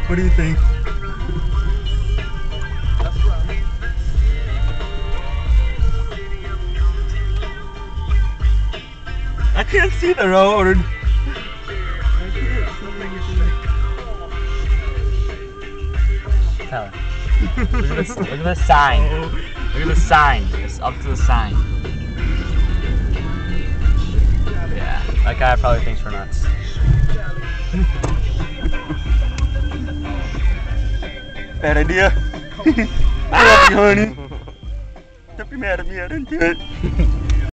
What do you think? I can't see the road. Tyler, look at the sign. Look at the sign. It's up to the sign. Yeah, that guy probably thinks we're nuts. Bad idea. I love you, honey. Don't be mad at me, I didn't do it.